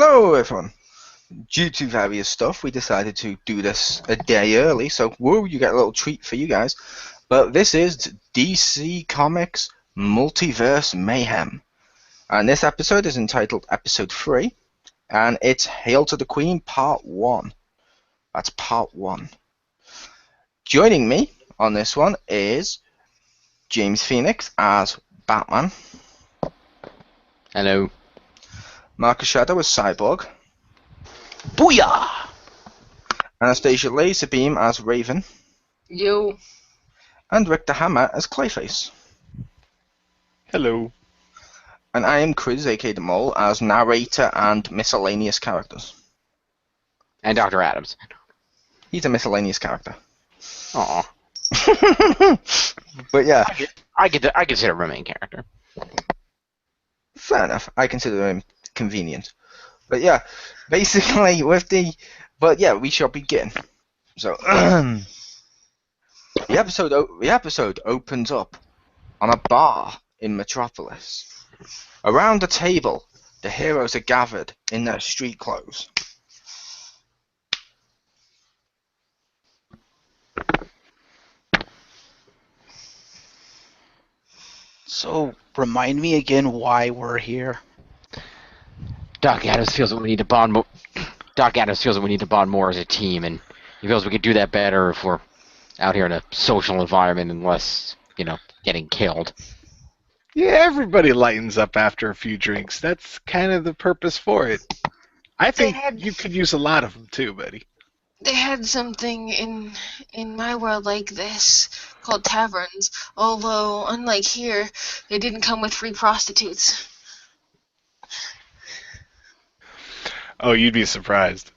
Hello everyone! Due to various stuff, we decided to do this a day early, so whoa, you get a little treat for you guys. But this is DC Comics Multiverse Mayhem. And this episode is entitled Episode 3, and it's Hail to the Queen Part 1. That's Part 1. Joining me on this one is James Phoenix as Batman. Hello. Marcus Shadow as Cyborg. Booyah! Anastasia Lazerbeam as Raven. Yo. And Richter Hammer as Clayface. Hello. And I am Chriz, aka The Mole, as narrator and miscellaneous characters. And Dr. Adams. He's a miscellaneous character. Aw. But yeah. I consider him a main character. Fair enough. I consider him convenient. But yeah, basically we shall begin. So the episode opens up on a bar in Metropolis. Around a table, the heroes are gathered in their street clothes. So, remind me again why we're here. Doc Adams feels that we need to bond more. Doc Adams feels that we need to bond more as a team, and he feels we could do that better if we're out here in a social environment and less, getting killed. Yeah, everybody lightens up after a few drinks. That's kind of the purpose for it. I think you could use a lot of them too, buddy. They had something in my world like this called taverns, although unlike here, they didn't come with free prostitutes. Oh, you'd be surprised.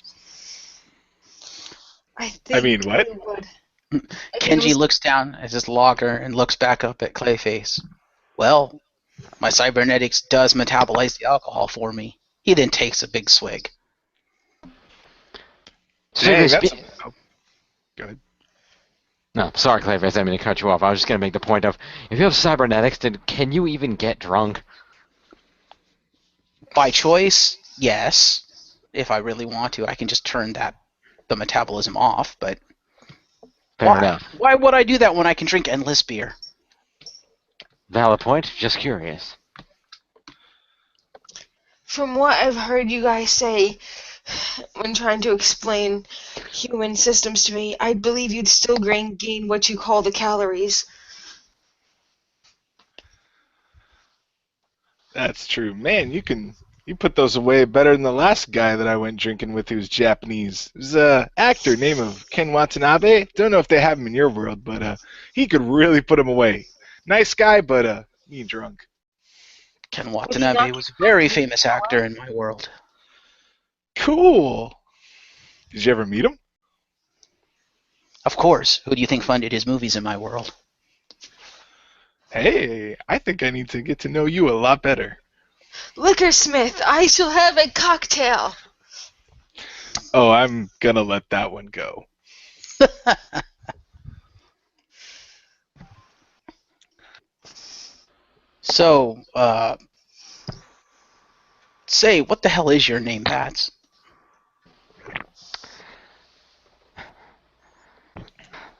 I mean, what? Kenji looks down at his logger and looks back up at Clayface. Well, my cybernetics does metabolize the alcohol for me. He then takes a big swig. Dang, go ahead. No, sorry, Clayface, I didn't mean to cut you off. I was just going to make the point of, if you have cybernetics, then can you even get drunk? By choice, yes. If I really want to, I can just turn the metabolism off, but Fair enough. Why would I do that when I can drink endless beer? Valid point, just curious. From what I've heard you guys say when trying to explain human systems to me, I believe you'd still gain what you call the calories. That's true. Man, you put those away better than the last guy that I went drinking with who was Japanese. It was an actor named Ken Watanabe. Don't know if they have him in your world, but he could really put him away. Nice guy, but mean drunk. Ken Watanabe was a very famous actor in my world. Cool. Did you ever meet him? Of course. Who do you think funded his movies in my world? Hey, I think I need to get to know you a lot better. Liquorsmith, I shall have a cocktail. Oh, I'm gonna let that one go. So, say, what the hell is your name, Bats?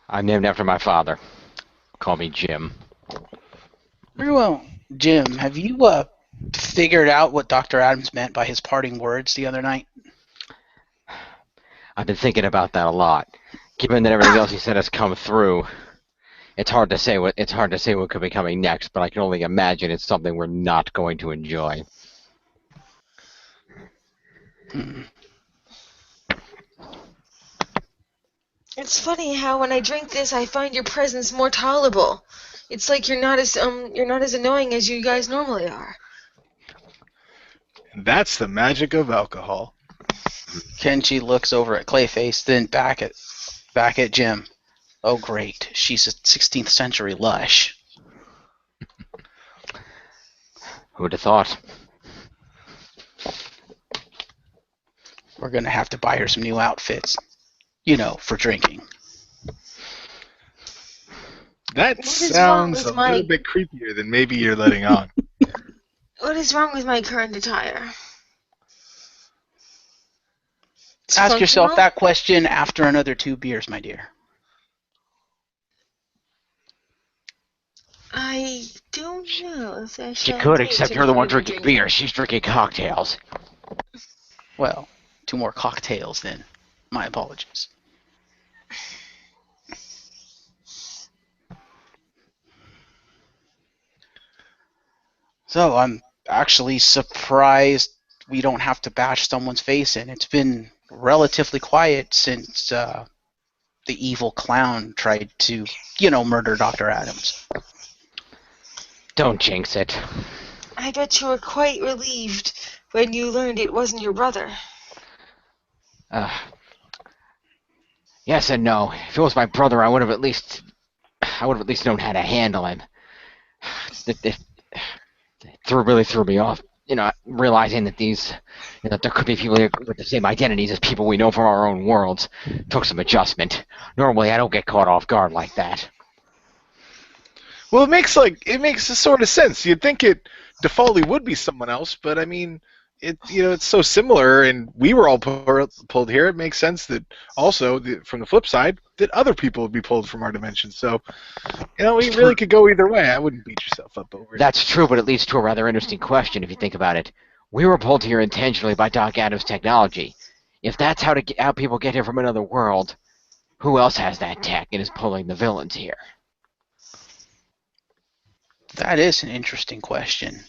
I'm named after my father. Call me Jim. Very well. Jim, have you figured out what Dr. Adams meant by his parting words the other night? I've been thinking about that a lot. Given that everything else he said has come through, it's hard to say what could be coming next, but I can only imagine it's something we're not going to enjoy. It's funny how when I drink this, I find your presence more tolerable. It's like you're not as annoying as you guys normally are. And that's the magic of alcohol. Kenji looks over at Clayface, then back at Jim. Oh, great. She's a 16th century lush. Who'd have thought? We're going to have to buy her some new outfits. For drinking. That sounds a little bit creepier than maybe you're letting on. What is wrong with my current attire? It's Ask yourself functional. that question after another 2 beers, my dear. I don't know if that's She champagne could, except you're the one you're drinking beer. She's drinking cocktails. Well, 2 more cocktails then. My apologies. So I'm actually surprised we don't have to bash someone's face in. It's been relatively quiet since the evil clown tried to, murder Dr. Adams. Don't jinx it. I bet you were quite relieved when you learned it wasn't your brother. Yes and no. If it was my brother, I would have at least known how to handle him. It really threw me off. Realizing that that there could be people here with the same identities as people we know from our own worlds took some adjustment. Normally, I don't get caught off guard like that. Well, it makes a sort of sense. You'd think it defaultly would be someone else, but I mean, it's so similar, and we were all pulled here. It makes sense that also, from the flip side, that other people would be pulled from our dimension. So, we really could go either way. I wouldn't beat yourself up over it. That's true, but it leads to a rather interesting question if you think about it. We were pulled here intentionally by Doc Adams' technology. If that's how people get here from another world, who else has that tech and is pulling the villains here? That is an interesting question.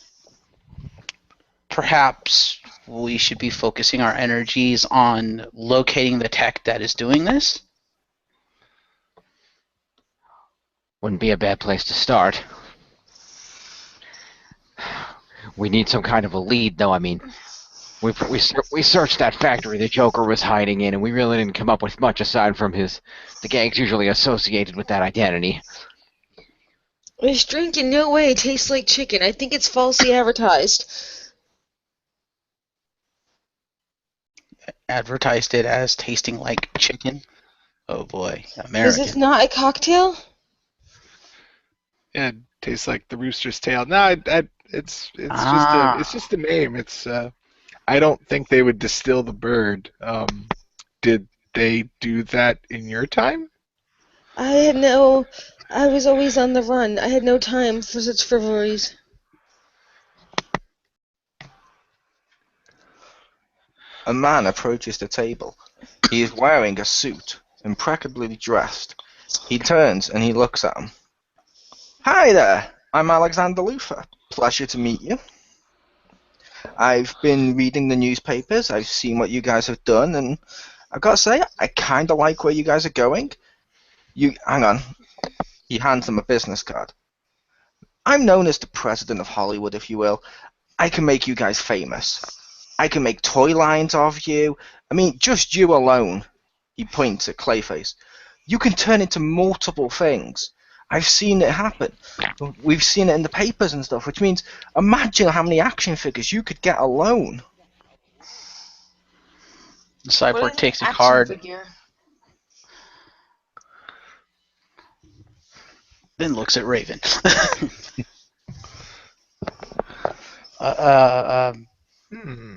Perhaps we should be focusing our energies on locating the tech that is doing this? Wouldn't be a bad place to start. We need some kind of a lead, though. I mean, we searched that factory the Joker was hiding in, and we really didn't come up with much aside from the gangs usually associated with that identity. This drink in no way tastes like chicken. I think it's falsely advertised. Advertised it as tasting like chicken? Oh boy, Is American. this not a cocktail? Yeah, it tastes like the rooster's tail. No, it's just a name. It's I don't think they would distill the bird. Did they do that in your time? I was always on the run. I had no time for such frivolities. A man approaches the table. He is wearing a suit, impeccably dressed. He turns and he looks at him. Hi there, I'm Alexander Luthor. Pleasure to meet you. I've been reading the newspapers, I've seen what you guys have done, and I've got to say, I kind of like where you guys are going. Hang on. He hands him a business card. I'm known as the president of Hollywood, if you will. I can make you guys famous. I can make toy lines of you. I mean, just you alone. He points at Clayface. You can turn into multiple things. I've seen it happen. We've seen it in the papers and stuff, which means imagine how many action figures you could get alone. Cyborg takes a card, then looks at Raven.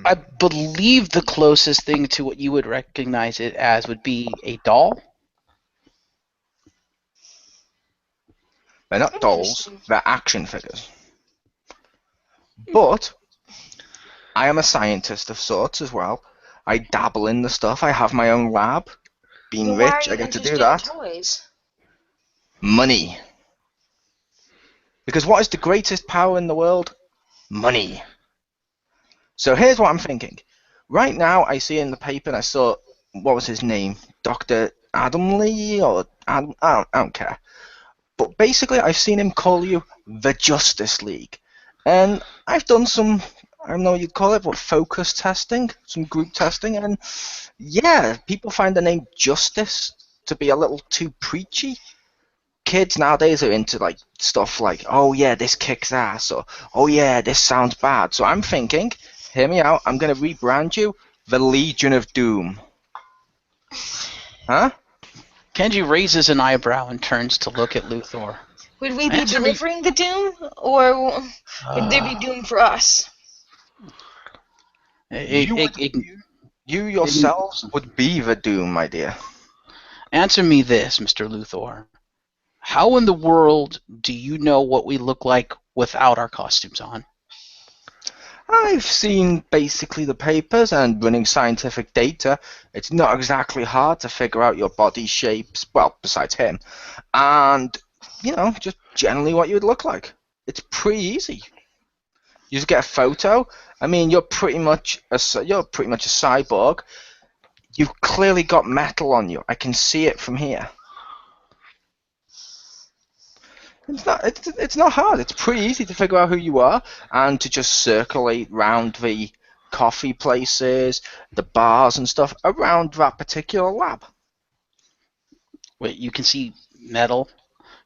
I believe the closest thing to what you would recognize it as would be a doll. They're not dolls, they're action figures. But I am a scientist of sorts as well. I dabble in the stuff. I have my own lab. Being rich, I get to do that. Toys? Money. Because what is the greatest power in the world? Money. So here's what I'm thinking. Right now, I see in the paper, and I saw, what was his name? Dr. Adam Lee? Or I don't care. But basically, I've seen him call you the Justice League. And I've done some, I don't know what you'd call it, but focus testing, some group testing. And yeah, people find the name Justice to be a little too preachy. Kids nowadays are into like stuff like, oh yeah, this kicks ass, or oh yeah, this sounds bad. So I'm thinking, hear me out, I'm going to rebrand you the Legion of Doom. Huh? Kenji raises an eyebrow and turns to look at Luthor. Would we be delivering the doom, or would there be doom for us? You You yourselves would be the Doom, my dear. Answer me this, Mr. Luthor. How in the world do you know what we look like without our costumes on? I've seen basically the papers and running scientific data. It's not exactly hard to figure out your body shapes, well, besides him, and, just generally what you would look like. It's pretty easy. You just get a photo. I mean, you're pretty much a cyborg. You've clearly got metal on you. I can see it from here. It's not hard. It's pretty easy to figure out who you are and to just circulate round the coffee places, the bars and stuff around that particular lab. Wait, you can see metal?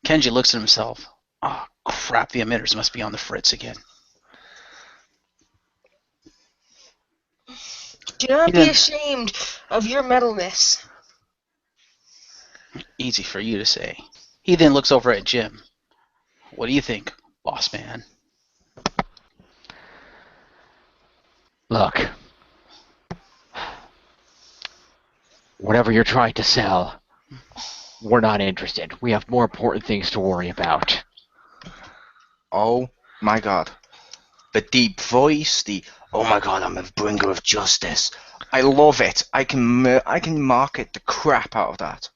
Kenji looks at himself. Oh, crap, the emitters must be on the fritz again. Do not be ashamed of your metalness. Easy for you to say. He then looks over at Jim. What do you think, boss man? Look. Whatever you're trying to sell, we're not interested. We have more important things to worry about. Oh my god. The deep voice, oh my god, I'm a bringer of justice. I love it. I can market the crap out of that.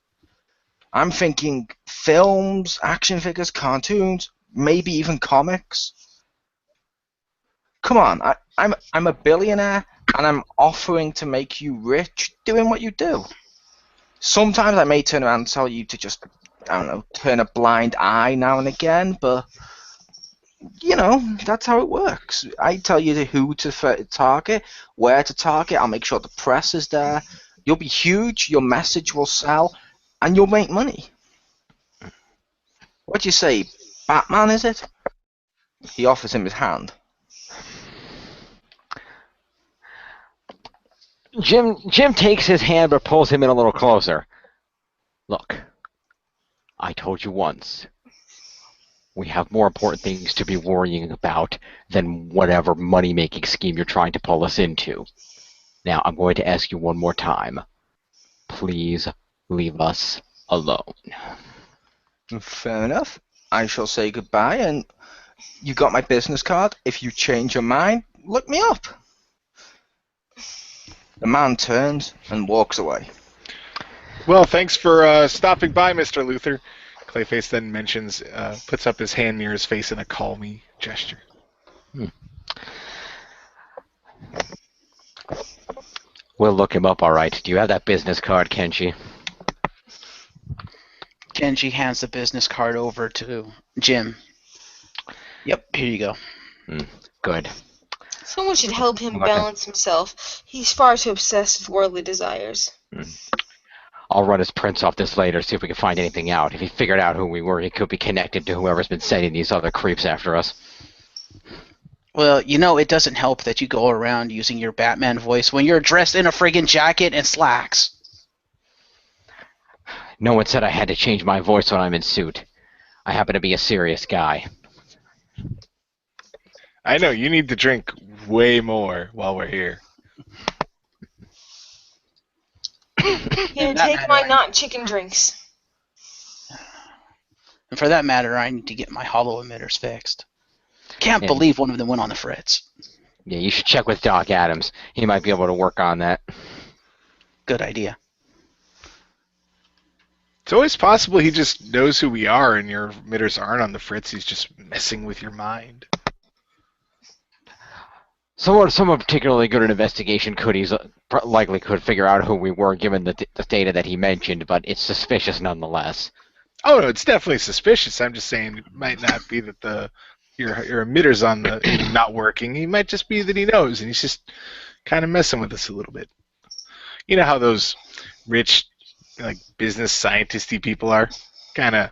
I'm thinking films, action figures, cartoons, maybe even comics. Come on, I'm a billionaire and I'm offering to make you rich doing what you do. Sometimes I may turn around and tell you to just, turn a blind eye now and again, but that's how it works. I tell you who to target, where to target. I'll make sure the press is there. You'll be huge, your message will sell, and you'll make money. What do you say, Batman, is it? He offers him his hand. Jim takes his hand but pulls him in a little closer. Look, I told you once. We have more important things to be worrying about than whatever money-making scheme you're trying to pull us into. Now, I'm going to ask you one more time. Please leave us alone. Fair enough. I shall say goodbye, and you got my business card. If you change your mind, look me up. The man turns and walks away. Well, thanks for stopping by, Mr. Luthor. Clayface then puts up his hand near his face in a call me gesture. We'll look him up, all right. Do you have that business card, Kenji? Kenji hands the business card over to Jim. Yep, here you go. Good. Someone should help him balance himself. He's far too obsessed with worldly desires. I'll run his prints off this later, see if we can find anything out. If he figured out who we were, he could be connected to whoever's been sending these other creeps after us. Well, it doesn't help that you go around using your Batman voice when you're dressed in a friggin' jacket and slacks. No one said I had to change my voice when I'm in suit. I happen to be a serious guy. I know, you need to drink way more while we're here. Here, take my not chicken drinks. And for that matter, I need to get my hollow emitters fixed. Can't believe one of them went on the fritz. Yeah, you should check with Doc Adams. He might be able to work on that. Good idea. It's always possible he just knows who we are and your emitters aren't on the fritz. He's just messing with your mind. Someone particularly good at investigation likely could figure out who we were given the data that he mentioned, but it's suspicious nonetheless. Oh no, it's definitely suspicious. I'm just saying it might not be that your emitter's on the not working. It might just be that he knows and he's just kind of messing with us a little bit. You know how those rich, business scientisty people are, kind of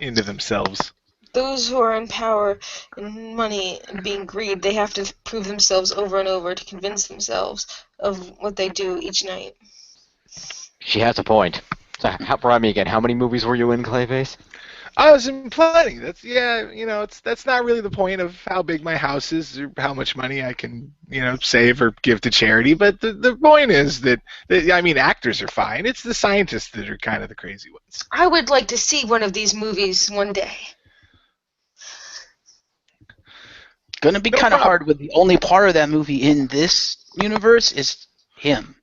into themselves. Those who are in power and money and being greed, they have to prove themselves over and over to convince themselves of what they do each night. She has a point. So, remind me again, how many movies were you in, Clayface? I was in plenty. That's that's not really the point of how big my house is or how much money I can, save or give to charity. But the point is that I mean, actors are fine. It's the scientists that are kind of the crazy ones. I would like to see one of these movies one day. Gonna be No kind of problem. hard with the only part of that movie in this universe is him.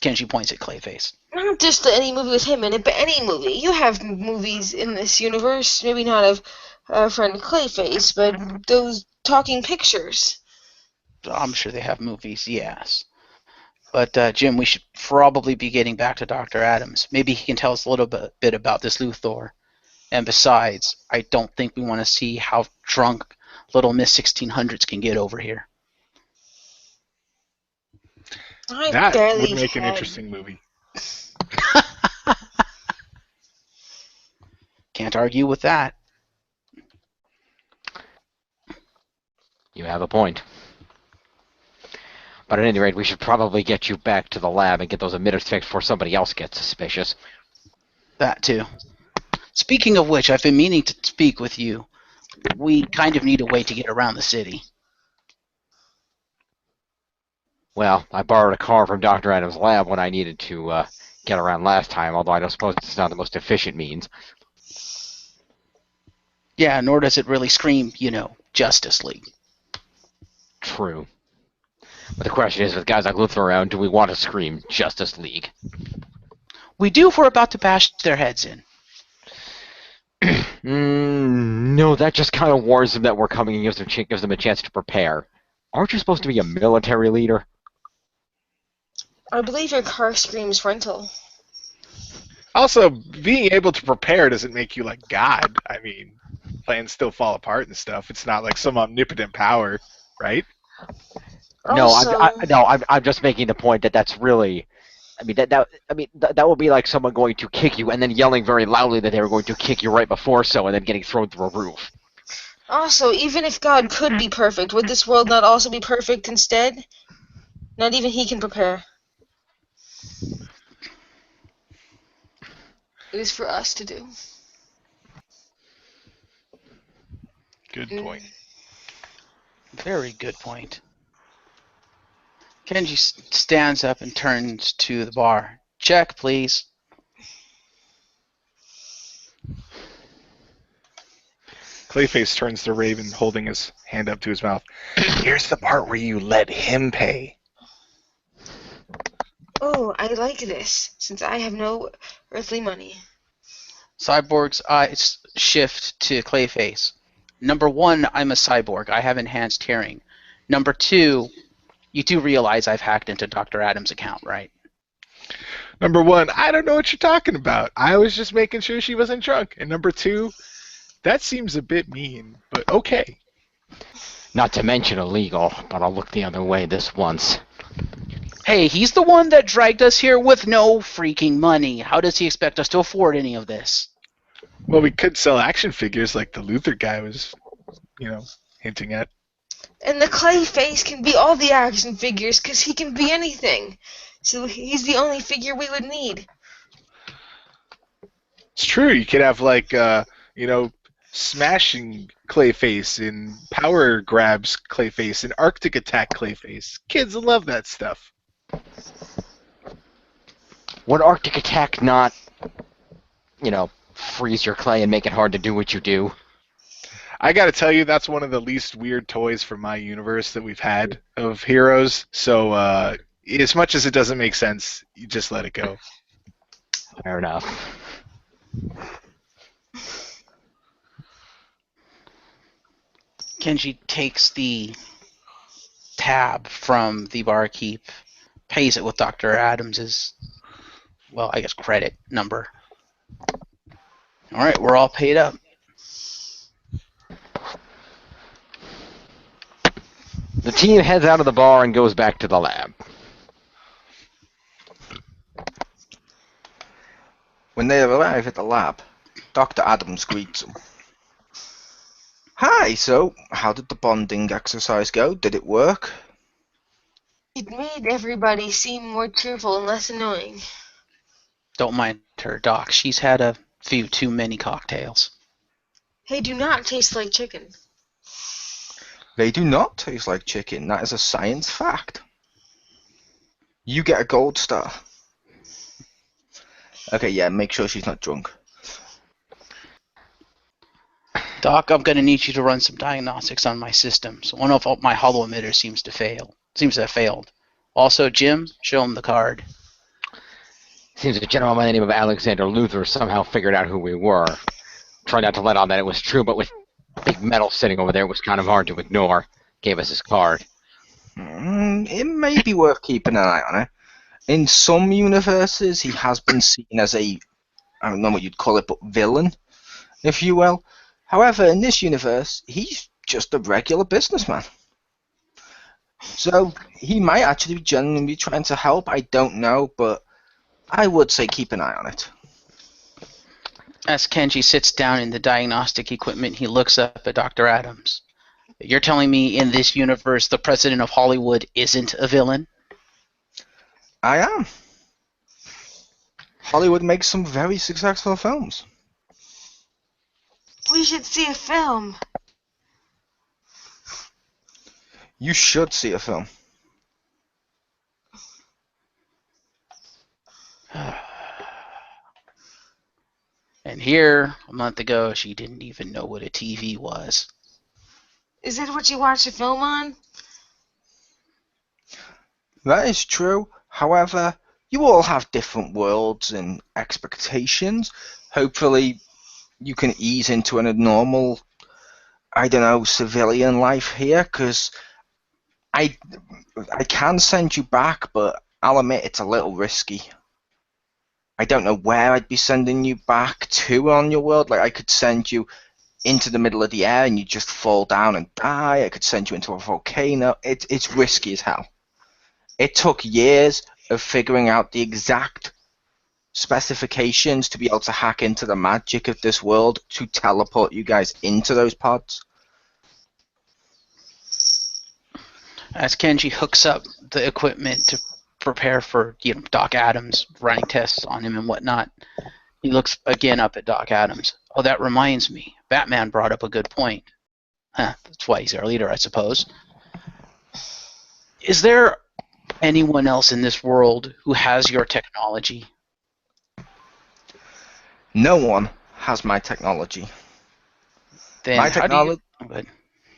Kenji points at Clayface. Not just any movie with him in it, but any movie. You have movies in this universe, maybe not of our friend Clayface, but those talking pictures. I'm sure they have movies, yes. But Jim, we should probably be getting back to Dr. Adams. Maybe he can tell us a little bit about this Luthor. And besides, I don't think we want to see how drunk little Miss 1600s can get over here. That would make an interesting movie. Can't argue with that. You have a point. But at any rate, we should probably get you back to the lab and get those emitters fixed before somebody else gets suspicious. That too. Speaking of which, I've been meaning to speak with you. We kind of need a way to get around the city. Well, I borrowed a car from Dr. Adams' lab when I needed to get around last time, although I don't suppose it's not the most efficient means. Yeah, nor does it really scream, Justice League. True. But the question is, with guys like Luthor around, do we want to scream Justice League? We do if we're about to bash their heads in. No, that just kind of warns them that we're coming and gives them a chance to prepare. Aren't you supposed to be a military leader? I believe your car screams rental. Also, being able to prepare doesn't make you like God. I mean, plans still fall apart and stuff. It's not like some omnipotent power, right? Also, I'm just making the point that that's really. I mean that would be like someone going to kick you and then yelling very loudly that they were going to kick you right before so, and then getting thrown through a roof. Also, even if God could be perfect, would this world not also be perfect instead? Not even he can prepare. It is for us to do. Good point. Very good point. Kenji stands up and turns to the bar. Check, please. Clayface turns to Raven, holding his hand up to his mouth. Here's the part where you let him pay. Oh, I like this, since I have no earthly money. Cyborg's eyes shift to Clayface. Number one, I'm a cyborg. I have enhanced hearing. Number two, you do realize I've hacked into Dr. Adams' account, right? Number one, I don't know what you're talking about. I was just making sure she wasn't drunk. And number two, that seems a bit mean, but okay. Not to mention illegal, but I'll look the other way this once. Hey, he's the one that dragged us here with no freaking money. How does he expect us to afford any of this? Well, we could sell action figures like the Luthor guy was, hinting at. And the Clayface can be all the action figures, because he can be anything. So he's the only figure we would need. It's true. You could have, smashing Clayface and power grabs Clayface and Arctic attack Clayface. Kids love that stuff. Would Arctic attack not, freeze your clay and make it hard to do what you do? I gotta tell you, that's one of the least weird toys from my universe that we've had of heroes. So, as much as it doesn't make sense, you just let it go. Fair enough. Kenji takes the tab from the barkeep, pays it with Dr. Adams's, credit number. All right, we're all paid up. The team heads out of the bar and goes back to the lab. When they arrive at the lab, Dr. Adams greets them. Hi, so how did the bonding exercise go? Did it work? It made everybody seem more cheerful and less annoying. Don't mind her, Doc. She's had a few too many cocktails. They do not taste like chicken. They do not taste like chicken. That is a science fact. You get a gold star. Okay, yeah, make sure she's not drunk. Doc, I'm going to need you to run some diagnostics on my systems. One of my hollow emitters seems to have failed. Also, Jim, show him the card. Seems a gentleman by the name of Alexander Luther somehow figured out who we were. Tried not to let on that it was true, but with big metal sitting over there, it was kind of hard to ignore. Gave us his card. It may be worth keeping an eye on it. In some universes, he has been seen as I don't know what you'd call it, but villain, if you will. However, in this universe, he's just a regular businessman. So he might actually be genuinely trying to help. I don't know, but I would say keep an eye on it. As Kenji sits down in the diagnostic equipment, he looks up at Dr. Adams. You're telling me in this universe the president of Hollywood isn't a villain? I am. Hollywood makes some very successful films. We should see a film. You should see a film. And here, a month ago, she didn't even know what a TV was. Is that what you watch a film on? That is true. However, you all have different worlds and expectations. Hopefully, you can ease into a normal, I don't know, civilian life here, because I can send you back, but I'll admit it's a little risky. I don't know where I'd be sending you back to on your world. Like, I could send you into the middle of the air and you just fall down and die. I could send you into a volcano. It's risky as hell. It took years of figuring out the exact specifications to be able to hack into the magic of this world to teleport you guys into those pods. As Kenji hooks up the equipment to prepare for Doc Adams running tests on him and whatnot, he looks again up at Doc Adams. Oh, that reminds me. Batman brought up a good point. That's why he's our leader, I suppose. Is there anyone else in this world who has your technology? No one has my technology. Then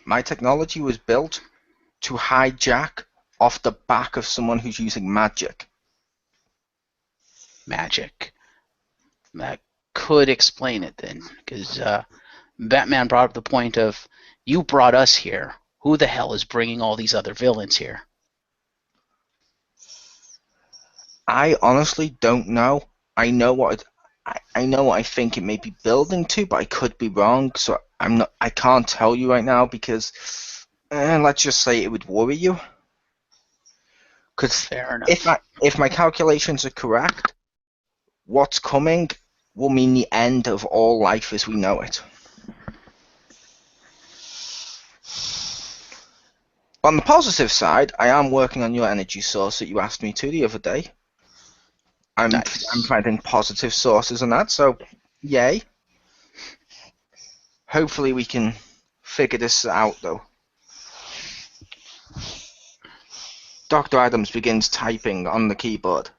My technology was built to hijack off the back of someone who's using magic. Magic. That could explain it then, because Batman brought up the point of, you brought us here. Who the hell is bringing all these other villains here? I honestly don't know. I know what I think it may be building to, but I could be wrong. So I can't tell you right now because let's just say it would worry you. Because if my calculations are correct, what's coming will mean the end of all life as we know it. On the positive side, I am working on your energy source that you asked me to the other day. I'm finding positive sources on that, so yay. Hopefully we can figure this out, though. Dr. Adams begins typing on the keyboard,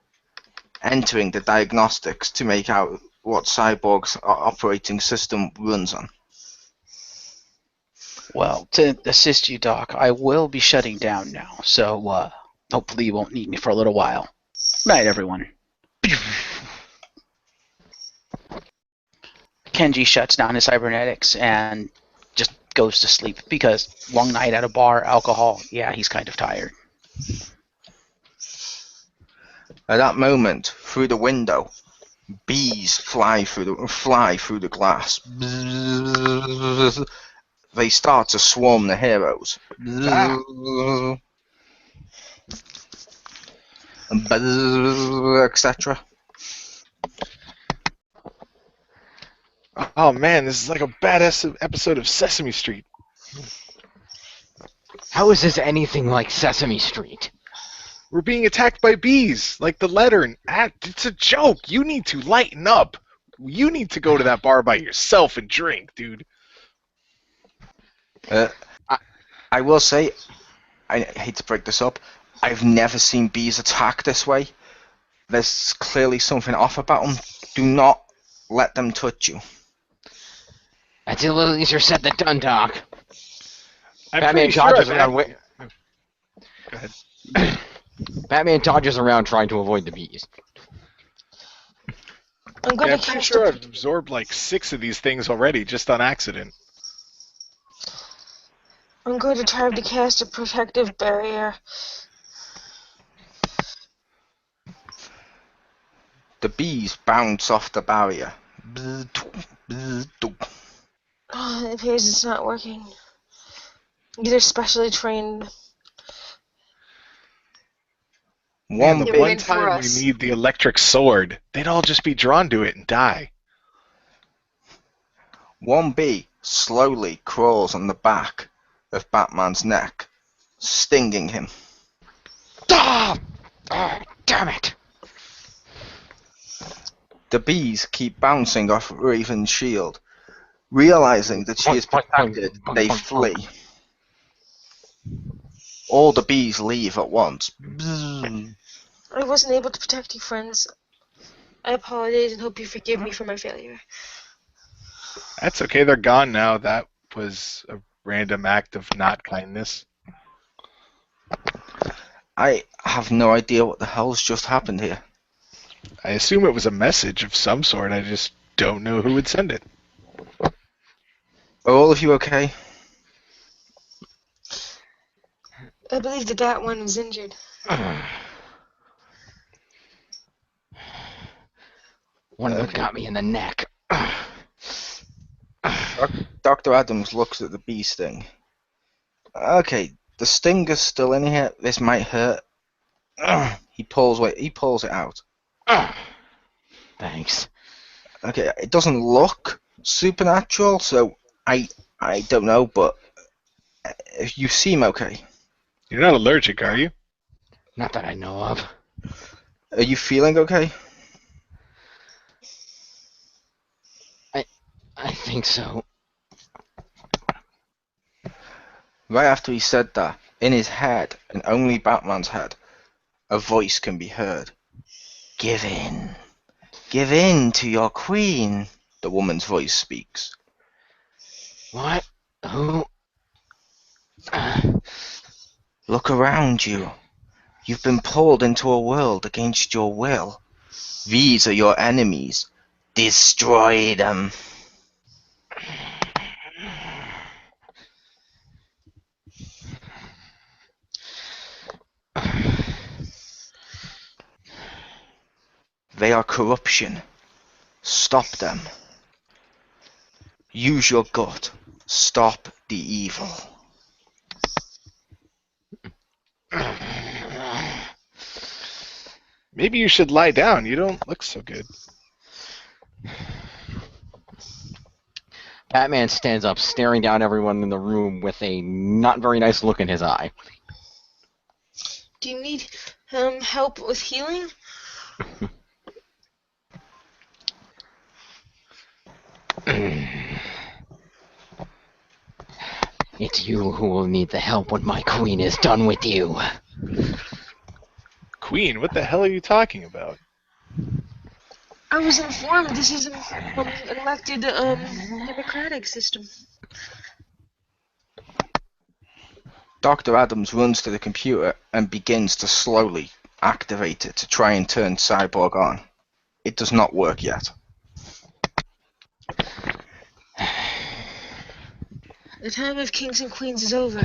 entering the diagnostics to make out what Cyborg's operating system runs on. Well, to assist you, Doc, I will be shutting down now, so hopefully you won't need me for a little while. Night, everyone. Kenji shuts down his cybernetics and just goes to sleep because long night at a bar, alcohol, yeah, he's kind of tired. At that moment, through the window, bees fly through the glass. They start to swarm the heroes. Etc. Oh man, this is like a badass episode of Sesame Street. How is this anything like Sesame Street? We're being attacked by bees, like the letter. And it's a joke. You need to lighten up. You need to go to that bar by yourself and drink, dude. Uh, I will say, I hate to break this up, I've never seen bees attack this way. There's clearly something off about them. Do not let them touch you. That's a little easier said than done, Doc. I'm Batman pretty sure dodges I've around. Go ahead. Batman dodges around trying to avoid the bees. I'm Yeah, gonna I'm pretty cast sure a, I've absorbed like 6 of these things already, just on accident. I'm going to try to cast a protective barrier. The bees bounce off the barrier. Oh, it appears it's not working. These are specially trained. Man, the One They're bee, one meant for time we us. need the electric sword, they'd all just be drawn to it and die. one bee slowly crawls on the back of Batman's neck, stinging him. Ah! Oh, damn it! The bees keep bouncing off Raven's shield. Realizing that she is protected, they flee. All the bees leave at once. I wasn't able to protect you, friends. I apologize and hope you forgive me for my failure. That's okay, they're gone now. That was a random act of not kindness. I have no idea what the hell's just happened here. I assume it was a message of some sort, I just don't know who would send it. Are all of you okay? I believe that one was injured. One of them got me in the neck. Dr. Adams looks at the bee sting. Okay, the stinger's still in here. This might hurt. He pulls it out. Thanks. Okay, it doesn't look supernatural, so I don't know, but you seem okay. You're not allergic, are you? Not that I know of. Are you feeling okay? I think so. Right after he said that, in his head, and only Batman's head, a voice can be heard. Give in. Give in to your queen, the woman's voice speaks. What? Who? Look around you. You've been pulled into a world against your will. These are your enemies. Destroy them. They are corruption. Stop them. Use your gut. Stop the evil. Maybe you should lie down. You don't look so good. Batman stands up, staring down everyone in the room with a not very nice look in his eye. Do you need help with healing? It's you who will need the help when my queen is done with you. Queen, what the hell are you talking about? I was informed this is an elected democratic system. Dr. Adams runs to the computer and begins to slowly activate it to try and turn Cyborg on. It does not work yet. The time of kings and queens is over.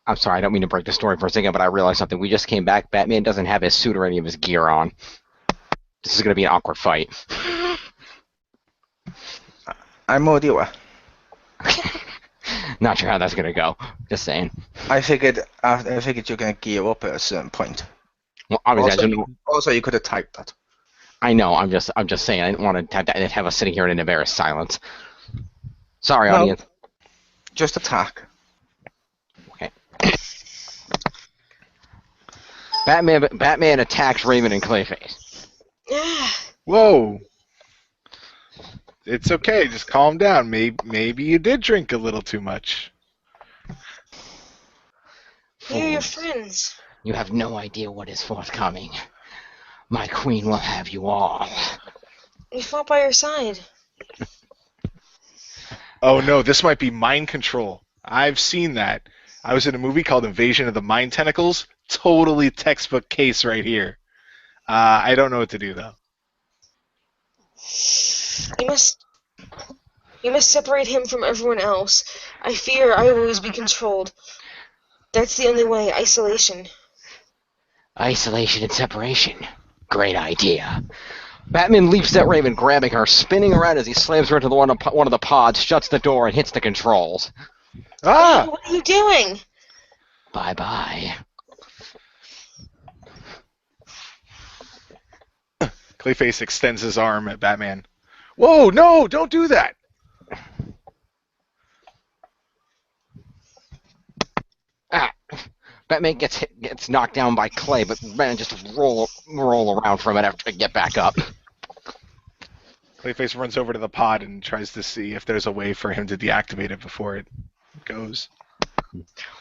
I'm sorry, I don't mean to break the story for a second, but I realized something. We just came back. Batman doesn't have his suit or any of his gear on. This is going to be an awkward fight. I'm already aware. Not sure how that's going to go. Just saying. I figured you're going to gear up at a certain point. Well, obviously, Also, you could have typed that. I know. I'm just saying. I didn't want to have us sitting here in embarrassed silence. Sorry, No. audience. Just attack. Okay. Batman attacks Raven and Clayface. Whoa. It's okay. Just calm down. Maybe you did drink a little too much. We're your Fools. friends. You have no idea what is forthcoming. My queen will have you all. We fought by your side. Oh no, this might be mind control. I've seen that. I was in a movie called Invasion of the Mind Tentacles. Totally textbook case right here. I don't know what to do though. You must separate him from everyone else. I fear I will always be controlled. That's the only way. Isolation. Isolation and separation. Great idea. Batman leaps at Raven, grabbing her, spinning around as he slams her into one of the pods, shuts the door, and hits the controls. Ah! What are you doing? Bye-bye. Clayface extends his arm at Batman. Whoa, no, don't do that! Batman gets knocked down by Clay, but Batman just roll around for a minute after to get back up. Clayface runs over to the pod and tries to see if there's a way for him to deactivate it before it goes.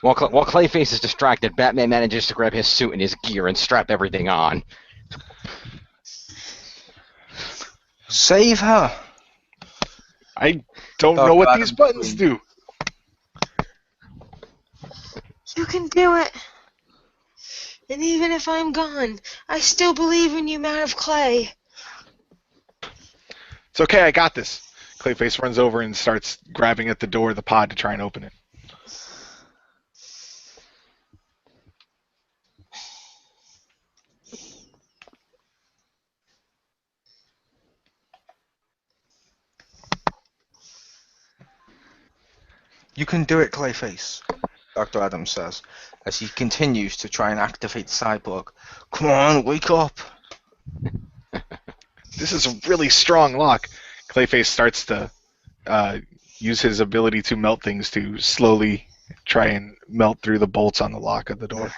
While Clayface is distracted, Batman manages to grab his suit and his gear and strap everything on. Save her. I don't know what these buttons do. You can do it. And even if I'm gone, I still believe in you, Man of Clay. It's okay, I got this. Clayface runs over and starts grabbing at the door of the pod to try and open it. You can do it, Clayface, Dr. Adams says, as he continues to try and activate Cyborg. Come on, wake up! This is a really strong lock. Clayface starts to use his ability to melt things to slowly try and melt through the bolts on the lock of the door.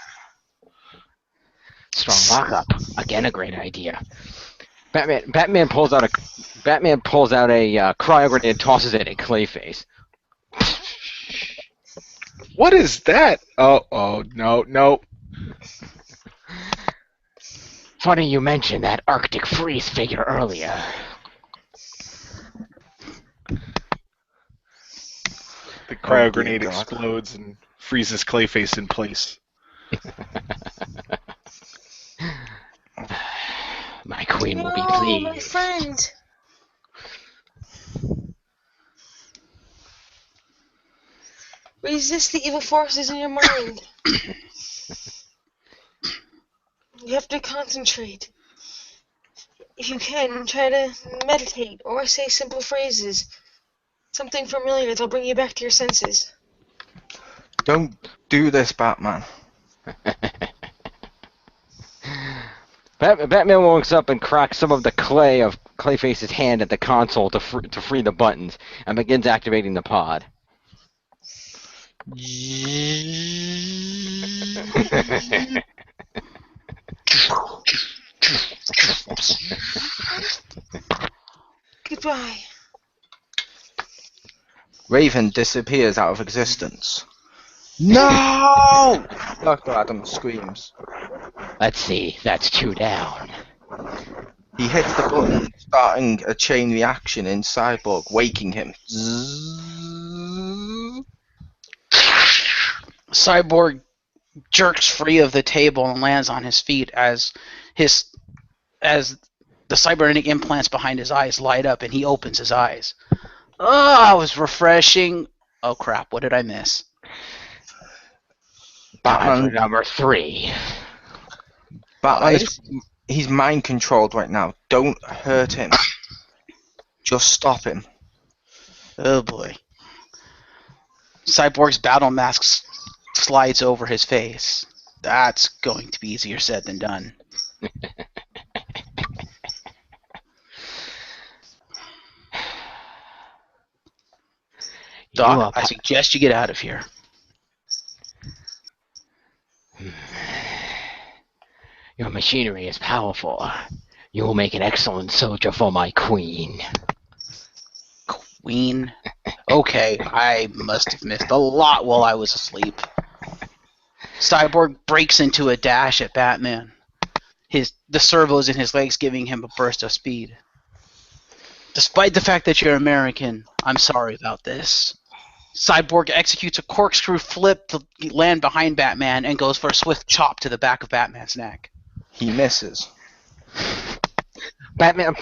Strong lockup. Again, a great idea. Batman pulls out a cryo grenade and tosses it at Clayface. What is that? Oh, no. Funny you mentioned that Arctic freeze figure earlier. The cryo Oh, grenade dear God. explodes and freezes Clayface in place. My queen will be No, my pleased. friend. Resist the evil forces in your mind. You have to concentrate. If you can, try to meditate or say simple phrases. Something familiar that'll bring you back to your senses. Don't do this, Batman. Batman wakes up and cracks some of the clay of Clayface's hand at the console to free the buttons and begins activating the pod. Goodbye. Raven disappears out of existence. No! Dr. Adams screams. Let's see, that's 2 down. He hits the button, starting a chain reaction in Cyborg, waking him. Cyborg jerks free of the table and lands on his feet as the cybernetic implants behind his eyes light up and he opens his eyes. Oh, it was refreshing. Oh crap, what did I miss? Batman number 3. Batman he's mind controlled right now. Don't hurt him. Just stop him. Oh boy. Cyborg's battle mask slides over his face. That's going to be easier said than done. Doc, I suggest you get out of here. Your machinery is powerful. You will make an excellent soldier for my queen. Queen. Okay, I must have missed a lot while I was asleep. Cyborg breaks into a dash at Batman. The servos in his legs giving him a burst of speed. Despite the fact that you're American, I'm sorry about this. Cyborg executes a corkscrew flip to land behind Batman and goes for a swift chop to the back of Batman's neck. He misses. Batman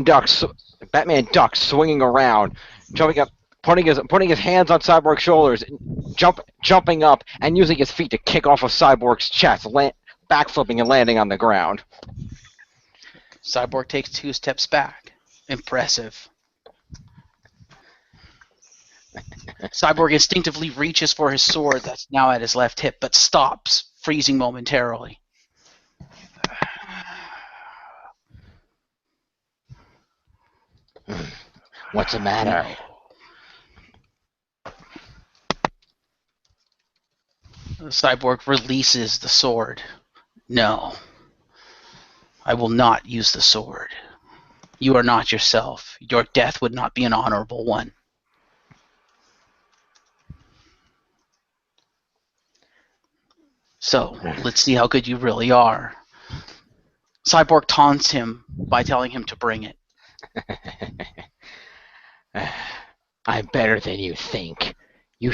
ducks, swinging around, jumping up, putting his hands on Cyborg's shoulders, jumping up, and using his feet to kick off of Cyborg's chest, backflipping and landing on the ground. Cyborg takes 2 steps back. Impressive. Cyborg instinctively reaches for his sword that's now at his left hip, but stops, freezing momentarily. What's the matter? Cyborg releases the sword. No. I will not use the sword. You are not yourself. Your death would not be an honorable one. So, let's see how good you really are. Cyborg taunts him by telling him to bring it. I'm better than you think. You're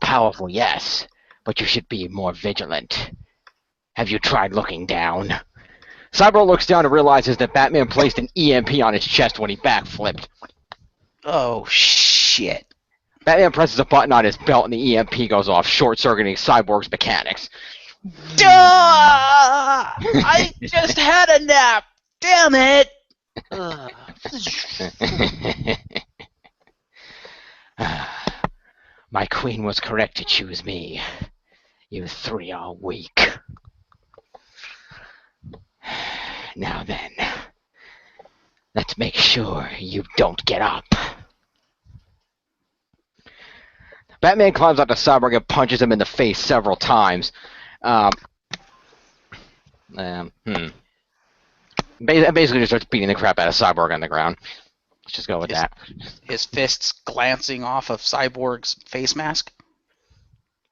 powerful, yes, but you should be more vigilant. Have you tried looking down? Cyborg looks down and realizes that Batman placed an EMP on his chest when he backflipped. Oh, shit. Batman presses a button on his belt and the EMP goes off, short-circuiting Cyborg's mechanics. Duh! I just had a nap! Damn it! My queen was correct to choose me. You 3 are weak. Now then, let's make sure you don't get up. Batman climbs onto Cyborg and punches him in the face several times. Basically just starts beating the crap out of Cyborg on the ground. Let's just go with that. His fists glancing off of Cyborg's face mask.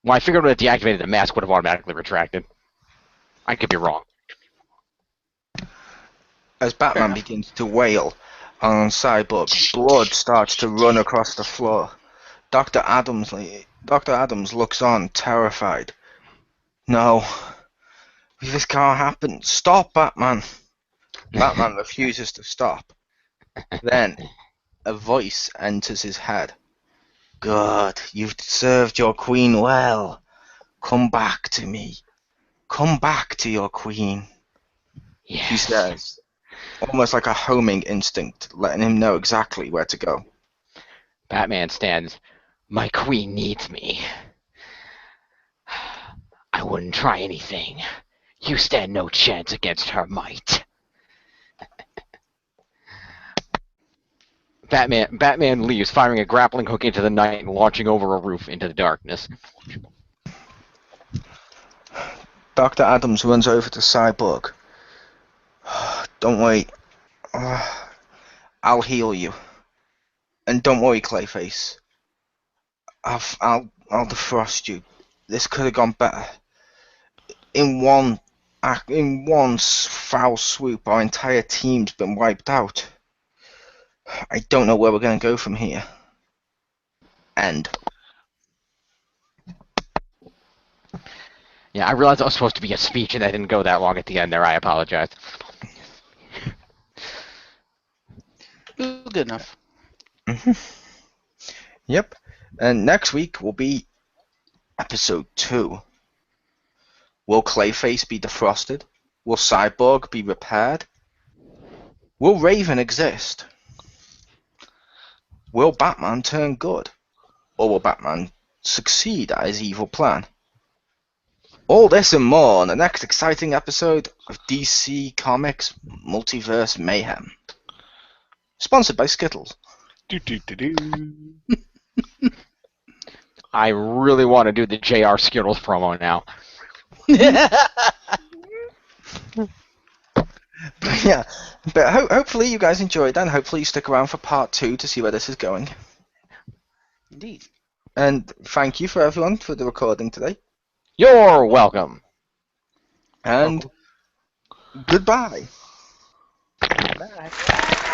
Well, I figured when it deactivated, the mask would have automatically retracted. I could be wrong. As Batman begins to wail on Cyborg, blood starts to run across the floor. Dr. Adams looks on, terrified. No, this can't happen. Stop, Batman. Batman refuses to stop. Then, a voice enters his head. Good, you've served your queen well. Come back to me. Come back to your queen. Yes. He says, almost like a homing instinct, letting him know exactly where to go. Batman stands. My queen needs me. I wouldn't try anything. You stand no chance against her might. Batman leaves, firing a grappling hook into the night and launching over a roof into the darkness. Dr. Adams runs over to Cyborg. Don't worry. I'll heal you. And don't worry, Clayface. I'll defrost you. This could have gone better. In one foul swoop, our entire team's been wiped out. I don't know where we're going to go from here. End. Yeah, I realized that was supposed to be a speech and I didn't go that long at the end there. I apologize. Good enough. Yep. And next week will be episode 2. Will Clayface be defrosted? Will Cyborg be repaired? Will Raven exist? Will Batman turn good? Or will Batman succeed at his evil plan? All this and more on the next exciting episode of DC Comics Multiverse Mayhem. Sponsored by Skittles. I really want to do the JR Skittles promo now. Yeah, but hopefully you guys enjoyed that, and hopefully you stick around for part 2 to see where this is going. Indeed. And thank you for everyone for the recording today. You're welcome. And goodbye. Bye.